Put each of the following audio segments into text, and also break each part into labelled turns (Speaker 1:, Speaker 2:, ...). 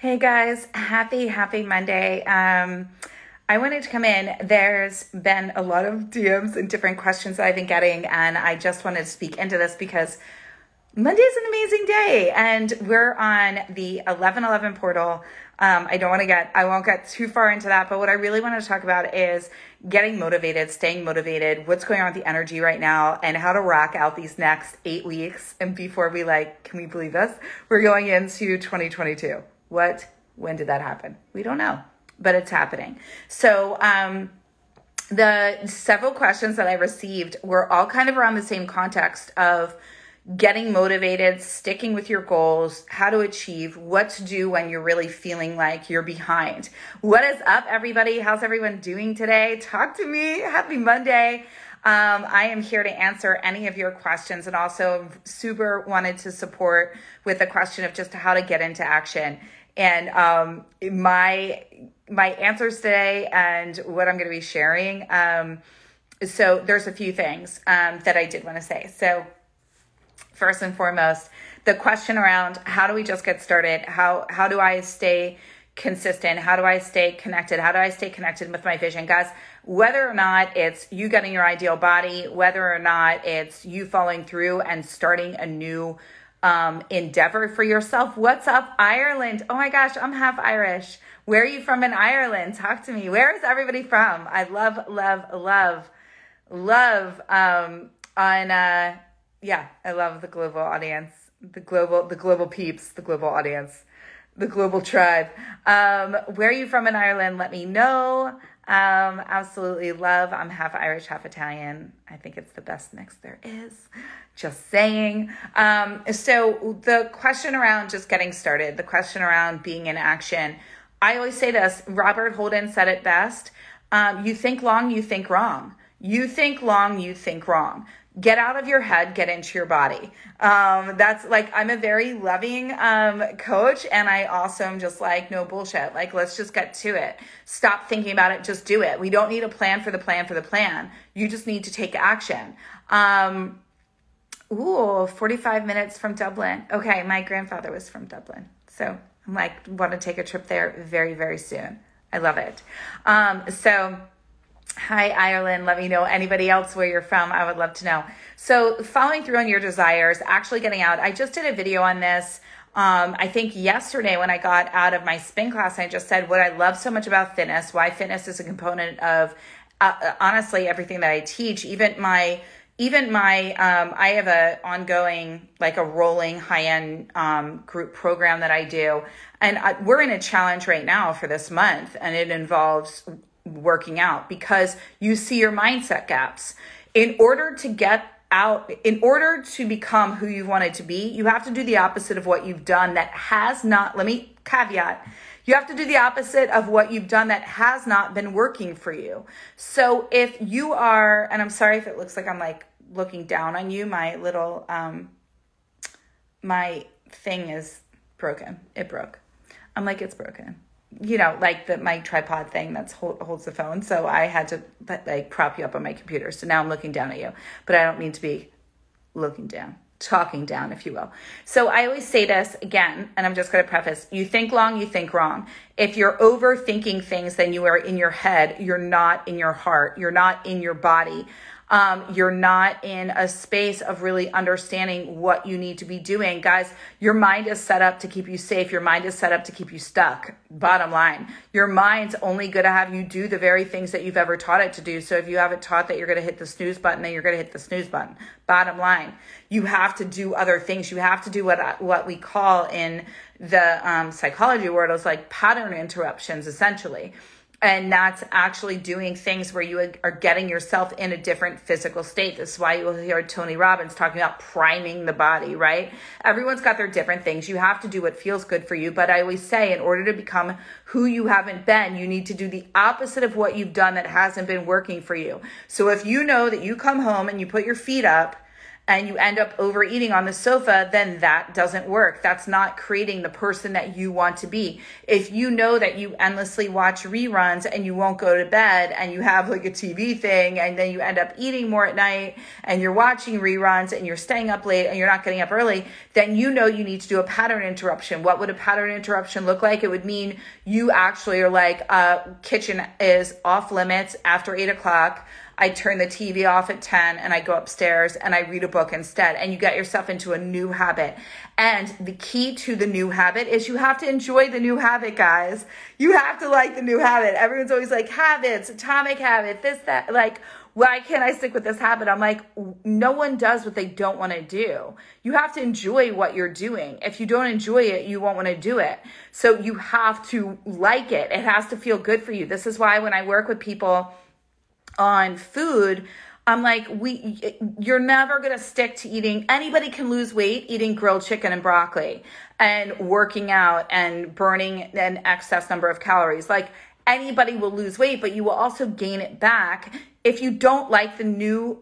Speaker 1: Hey guys, happy Monday. I wanted to come in. There's been a lot of DMs and different questions that I've been getting, and I just wanted to speak into this because Monday's an amazing day, and we're on the 11/11 portal. I won't get too far into that, but what I really want to talk about is getting motivated, staying motivated, what's going on with the energy right now, and how to rock out these next 8 weeks. And before can we believe this? We're going into 2022. When did that happen? We don't know, but it's happening. So, the several questions that I received were all kind of around the same context of getting motivated, sticking with your goals, how to achieve, what to do when you're really feeling like you're behind. What is up, everybody? How's everyone doing today? Talk to me. Happy Monday. I am here to answer any of your questions, and also super wanted to support with the question of just how to get into action. And my answers today and what I'm going to be sharing. So there's a few things that I did want to say. So first and foremost, the question around how do we just get started? How do I stay consistent? How do I stay connected? How do I stay connected with my vision? Guys, whether or not it's you getting your ideal body, whether or not it's you following through and starting a new endeavor for yourself. What's up, Ireland? Oh my gosh, I'm half Irish. Where are you from in Ireland? Talk to me. Where is everybody from? I love, I love the global audience, the global peeps, the global audience, the global tribe. Where are you from in Ireland? Let me know. Absolutely love. I'm half Irish, half Italian. I think it's the best mix there is. Just saying. So the question around just getting started, the question around being in action, I always say this, Robert Holden said it best. You think long, you think wrong. You think long, you think wrong. Get out of your head, get into your body. That's like, I'm a very loving coach, and I also am just like, no bullshit. Like, let's just get to it. Stop thinking about it, just do it. We don't need a plan for the plan. You just need to take action. 45 minutes from Dublin. Okay, my grandfather was from Dublin. So I'm like, want to take a trip there very, very soon. I love it. So hi, Ireland. Let me know anybody else where you're from. I would love to know. So following through on your desires, actually getting out. I just did a video on this. I think yesterday when I got out of my spin class, I just said what I love so much about fitness, why fitness is a component of, honestly, everything that I teach. I have a ongoing, like a rolling high-end group program that I do. And we're in a challenge right now for this month, and it involves working out because you see your mindset gaps. In order to become who you wanted to be, you have to do the opposite of what you've done that has not, let me caveat, you have to do the opposite of what you've done that has not been working for you. So if you are, and I'm sorry if it looks like I'm like looking down on you, my little, my thing is broken. It broke. I'm like, it's broken. You know, like my tripod thing that holds the phone. So I had to like prop you up on my computer. So now I'm looking down at you, but I don't mean to be looking down, talking down, if you will. So I always say this again, and I'm just going to preface, you think long, you think wrong. If you're overthinking things, then you are in your head. You're not in your heart. You're not in your body. You're not in a space of really understanding what you need to be doing. Guys, your mind is set up to keep you safe. Your mind is set up to keep you stuck. Bottom line, your mind's only going to have you do the very things that you've ever taught it to do. So if you haven't taught that you're going to hit the snooze button, then you're going to hit the snooze button. Bottom line, you have to do other things. You have to do what we call in the psychology world is like pattern interruptions, essentially. And that's actually doing things where you are getting yourself in a different physical state. This is why you will hear Tony Robbins talking about priming the body, right? Everyone's got their different things. You have to do what feels good for you. But I always say, in order to become who you haven't been, you need to do the opposite of what you've done that hasn't been working for you. So if you know that you come home and you put your feet up and you end up overeating on the sofa, then that doesn't work. That's not creating the person that you want to be. If you know that you endlessly watch reruns and you won't go to bed and you have like a TV thing and then you end up eating more at night and you're watching reruns and you're staying up late and you're not getting up early, then you know you need to do a pattern interruption. What would a pattern interruption look like? It would mean you actually are like, kitchen is off limits after 8 o'clock. I turn the TV off at 10 and I go upstairs and I read a book instead. And you get yourself into a new habit. And the key to the new habit is you have to enjoy the new habit, guys. You have to like the new habit. Everyone's always like, habits, atomic habit, this, that, like, why can't I stick with this habit? I'm like, no one does what they don't want to do. You have to enjoy what you're doing. If you don't enjoy it, you won't want to do it. So you have to like it. It has to feel good for you. This is why when I work with people on food, I'm like, you're never going to stick to eating. Anybody can lose weight eating grilled chicken and broccoli and working out and burning an excess number of calories. Like, anybody will lose weight, but you will also gain it back if you don't like the new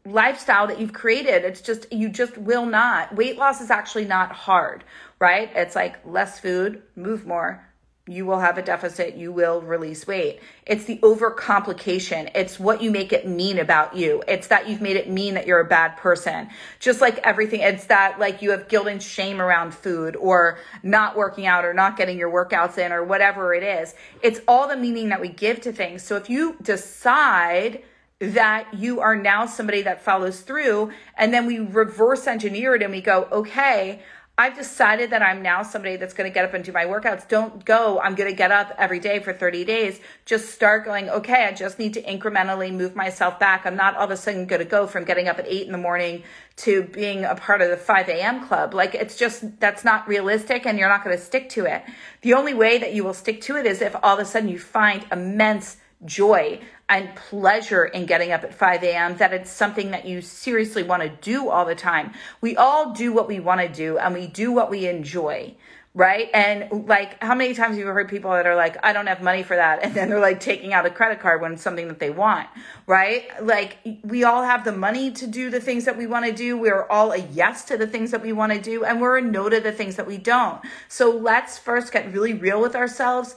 Speaker 1: lifestyle that you've created. It's just, you just will not. Weight loss is actually not hard, right? It's like less food, move more. You will have a deficit. You will release weight. It's the overcomplication. It's what you make it mean about you. It's that you've made it mean that you're a bad person. Just like everything. It's that like you have guilt and shame around food or not working out or not getting your workouts in or whatever it is. It's all the meaning that we give to things. So if you decide that you are now somebody that follows through and then we reverse engineer it and we go, okay, I've decided that I'm now somebody that's going to get up and do my workouts. Don't go, I'm going to get up every day for 30 days. Just start going, okay, I just need to incrementally move myself back. I'm not all of a sudden going to go from getting up at 8 in the morning to being a part of the 5 a.m. club. Like, it's just, that's not realistic and you're not going to stick to it. The only way that you will stick to it is if all of a sudden you find immense joy and pleasure in getting up at 5 a.m., that it's something that you seriously want to do all the time. We all do what we want to do and we do what we enjoy, right? And like, how many times have you heard people that are like, I don't have money for that. And then they're like taking out a credit card when it's something that they want, right? Like, we all have the money to do the things that we want to do. We're all a yes to the things that we want to do. And we're a no to the things that we don't. So let's first get really real with ourselves.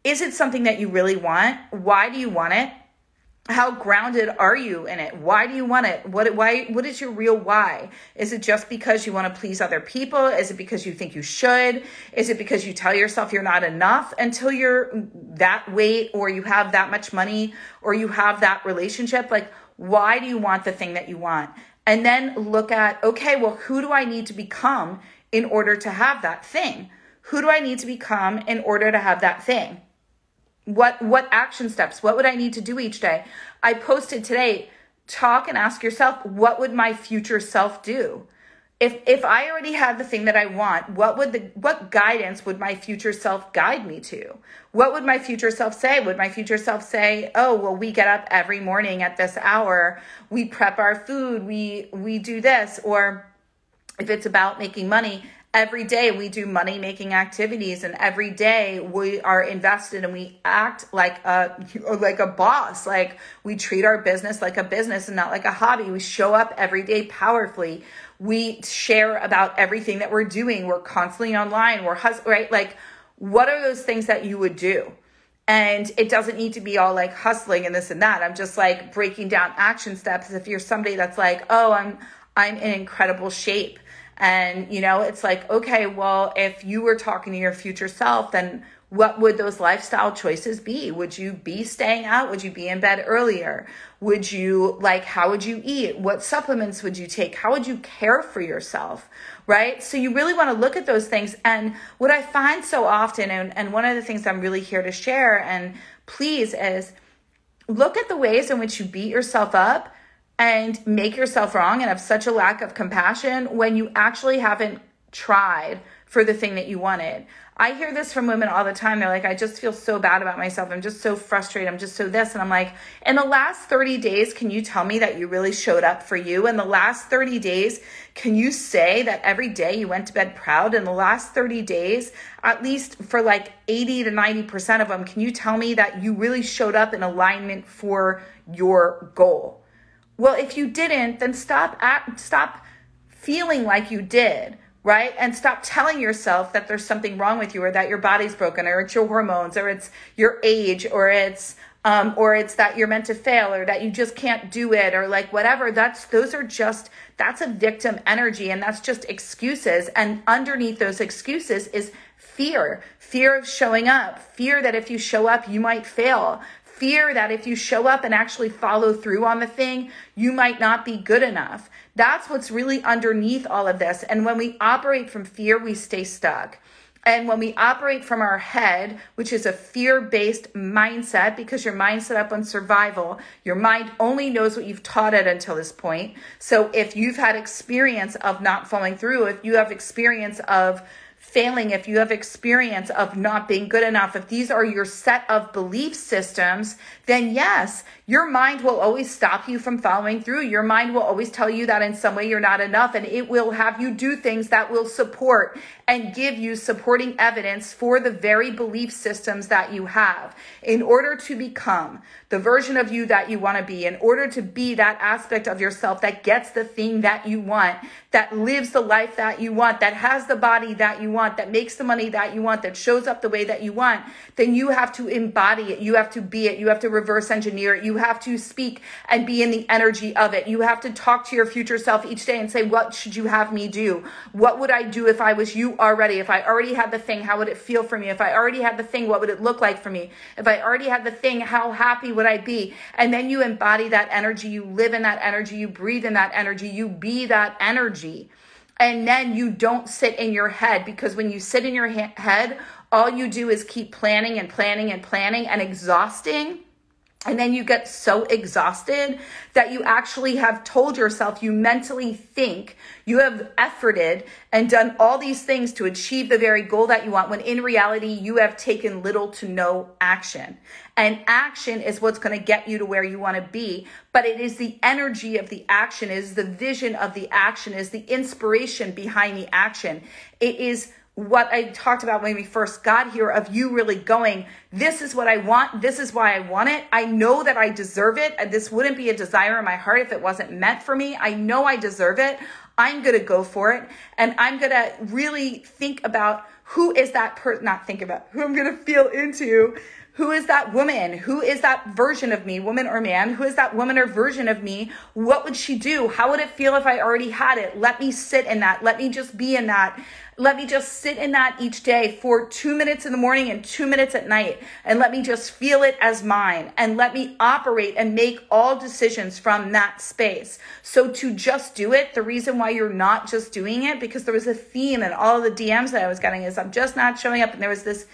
Speaker 1: Is it something that you really want? Why do you want it? How grounded are you in it? Why do you want it? What is your real why? Is it just because you want to please other people? Is it because you think you should? Is it because you tell yourself you're not enough until you're that weight or you have that much money or you have that relationship? Like, why do you want the thing that you want? And then look at, okay, well, who do I need to become in order to have that thing? Who do I need to become in order to have that thing? What action steps? What would I need to do each day? I posted today, talk and ask yourself, what would my future self do? If I already had the thing that I want, what guidance would my future self guide me to? What would my future self say? Would my future self say, oh, well, we get up every morning at this hour, we prep our food, we do this? Or if it's about making money, every day we do money-making activities, and every day we are invested and we act like a boss. Like, we treat our business like a business and not like a hobby. We show up every day powerfully. We share about everything that we're doing. We're constantly online. We're right? Like, what are those things that you would do? And it doesn't need to be all like hustling and this and that. I'm just like breaking down action steps. If you're somebody that's like, oh, I'm in incredible shape. And, you know, it's like, okay, well, if you were talking to your future self, then what would those lifestyle choices be? Would you be staying out? Would you be in bed earlier? Would you, like, how would you eat? What supplements would you take? How would you care for yourself, right? So you really want to look at those things. And what I find so often, and one of the things I'm really here to share, and please, is look at the ways in which you beat yourself up and make yourself wrong and have such a lack of compassion when you actually haven't tried for the thing that you wanted. I hear this from women all the time. They're like, I just feel so bad about myself. I'm just so frustrated. I'm just so this. And I'm like, in the last 30 days, can you tell me that you really showed up for you? In the last 30 days, can you say that every day you went to bed proud? In the last 30 days, at least for like 80 to 90% of them, can you tell me that you really showed up in alignment for your goal? Well, if you didn't, then stop feeling like you did, right? And stop telling yourself that there's something wrong with you, or that your body's broken, or it's your hormones, or it's your age, or it's that you're meant to fail, or that you just can't do it, or like whatever. That's a victim energy, and that's just excuses. And underneath those excuses is fear of showing up, fear that if you show up, you might fail, fear that if you show up and actually follow through on the thing, you might not be good enough. That's what's really underneath all of this. And when we operate from fear, we stay stuck. And when we operate from our head, which is a fear-based mindset, because your mind's set up on survival, your mind only knows what you've taught it until this point. So if you've had experience of not following through, if you have experience of failing, if you have experience of not being good enough, if these are your set of belief systems, then yes, your mind will always stop you from following through. Your mind will always tell you that in some way you're not enough, and it will have you do things that will support and give you supporting evidence for the very belief systems that you have. In order to become the version of you that you want to be, in order to be that aspect of yourself that gets the thing that you want, that lives the life that you want, that has the body that you want, that makes the money that you want, that shows up the way that you want, then you have to embody it. You have to be it. You have to reverse engineer it. You have to speak and be in the energy of it. You have to talk to your future self each day and say, what should you have me do? What would I do if I was you already? If I already had the thing, how would it feel for me? If I already had the thing, what would it look like for me? If I already had the thing, how happy would I be? And then you embody that energy. You live in that energy. You breathe in that energy. You be that energy. And then you don't sit in your head, because when you sit in your head, all you do is keep planning and planning and planning and exhausting. And then you get so exhausted that you actually have told yourself, you mentally think you have efforted and done all these things to achieve the very goal that you want, when in reality, you have taken little to no action. And action is what's going to get you to where you want to be. But it is the energy of the action, is the vision of the action, is the inspiration behind the action. It is what I talked about when we first got here, of you really going, this is what I want. This is why I want it. I know that I deserve it. This wouldn't be a desire in my heart if it wasn't meant for me. I know I deserve it. I'm going to go for it. And I'm going to really think about who is that person, not think about who I'm going to feel into. Who is that woman? Who is that version of me, woman or man? Who is that woman or version of me? What would she do? How would it feel if I already had it? Let me sit in that. Let me just be in that. Let me just sit in that each day for 2 minutes in the morning and 2 minutes at night. And let me just feel it as mine. And let me operate and make all decisions from that space. So to just do it, the reason why you're not just doing it, because there was a theme in all of the DMs that I was getting, is I'm just not showing up. And there was this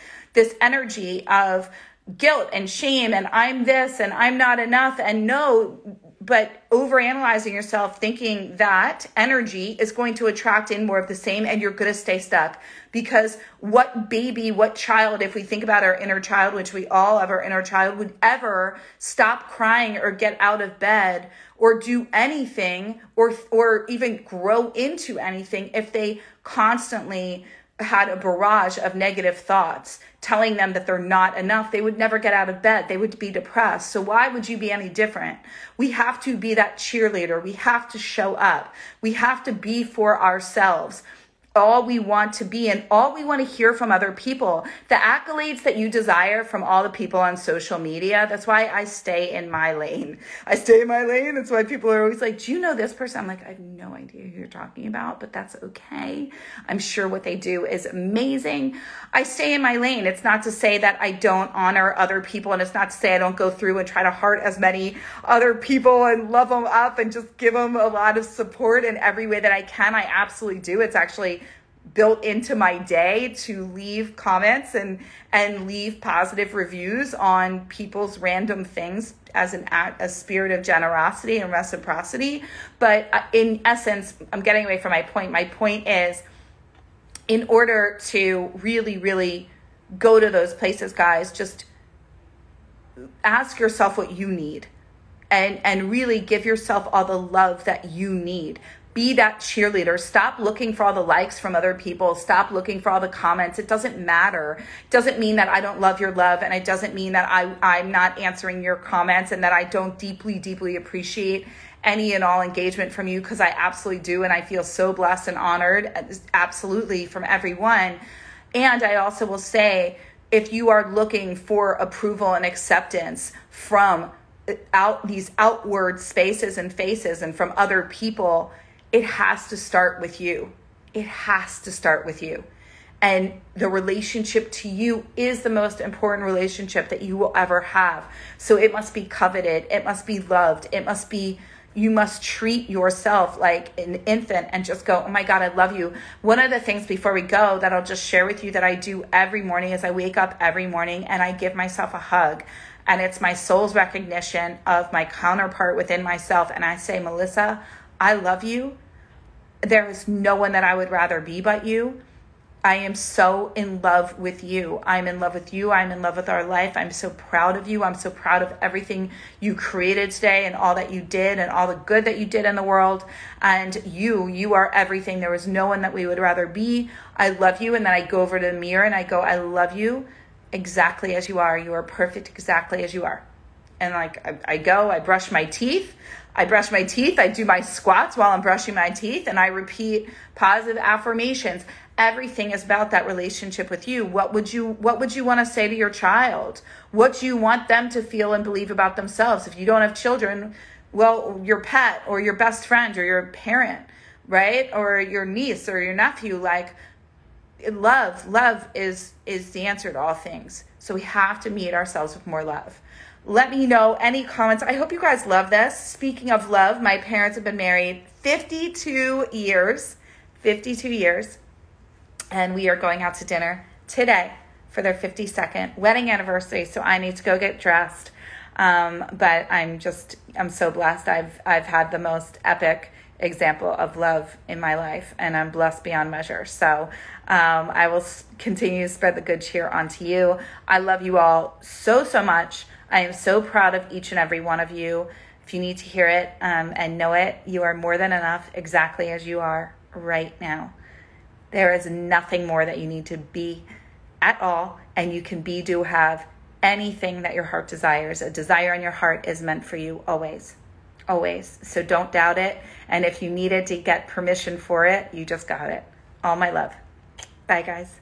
Speaker 1: energy of guilt and shame, and I'm this and I'm not enough. And no, but overanalyzing yourself, thinking that energy is going to attract in more of the same, and you're going to stay stuck. Because what baby, what child, if we think about our inner child, which we all have our inner child, would ever stop crying or get out of bed or do anything or even grow into anything if they constantly had a barrage of negative thoughts telling them that they're not enough? They would never get out of bed. They would be depressed. So why would you be any different? We have to be that cheerleader. We have to show up. We have to be for ourselves all we want to be and all we want to hear from other people. The accolades that you desire from all the people on social media, that's why I stay in my lane. I stay in my lane. That's why people are always like, do you know this person? I'm like, I have no idea who you're talking about, but that's okay. I'm sure what they do is amazing. I stay in my lane. It's not to say that I don't honor other people, and it's not to say I don't go through and try to heart as many other people and love them up and just give them a lot of support in every way that I can. I absolutely do. It's actually built into my day to leave comments and leave positive reviews on people's random things as a spirit of generosity and reciprocity. But in essence, I'm getting away from my point. My point is, in order to really, really go to those places, guys, just ask yourself what you need and really give yourself all the love that you need. Be that cheerleader. Stop looking for all the likes from other people. Stop looking for all the comments. It doesn't matter. It doesn't mean that I don't love your love, and it doesn't mean that I'm not answering your comments and that I don't deeply, deeply appreciate any and all engagement from you, because I absolutely do. And I feel so blessed and honored, absolutely, from everyone. And I also will say, if you are looking for approval and acceptance from these outward spaces and faces and from other people, it has to start with you. It has to start with you. And the relationship to you is the most important relationship that you will ever have. So it must be coveted. It must be loved. You must treat yourself like an infant and just go, oh my God, I love you. One of the things before we go that I'll just share with you that I do every morning is I wake up every morning and I give myself a hug. And it's my soul's recognition of my counterpart within myself. And I say, Melissa, I love you. There is no one that I would rather be but you. I am so in love with you. I'm in love with you. I'm in love with our life. I'm so proud of you. I'm so proud of everything you created today and all that you did and all the good that you did in the world. And you are everything. There was no one that we would rather be. I love you. And then I go over to the mirror and I go, I love you exactly as you are. You are perfect exactly as you are. And like I go, I brush my teeth. I do my squats while I'm brushing my teeth, and I repeat positive affirmations. Everything is about that relationship with you. What would you want to say to your child? What do you want them to feel and believe about themselves? If you don't have children, well, your pet or your best friend or your parent, right? Or your niece or your nephew, like love is the answer to all things. So we have to meet ourselves with more love. Let me know any comments. I hope you guys love this. Speaking of love, my parents have been married 52 years, and we are going out to dinner today for their 52nd wedding anniversary. So I need to go get dressed. But I'm so blessed. I've had the most epic example of love in my life, and I'm blessed beyond measure. So I will continue to spread the good cheer onto you. I love you all so much. I am so proud of each and every one of you. If you need to hear it and know it, you are more than enough exactly as you are right now. There is nothing more that you need to be at all, and you can have anything that your heart desires. A desire in your heart is meant for you always. Always. So don't doubt it. And if you needed to get permission for it, you just got it. All my love. Bye, guys.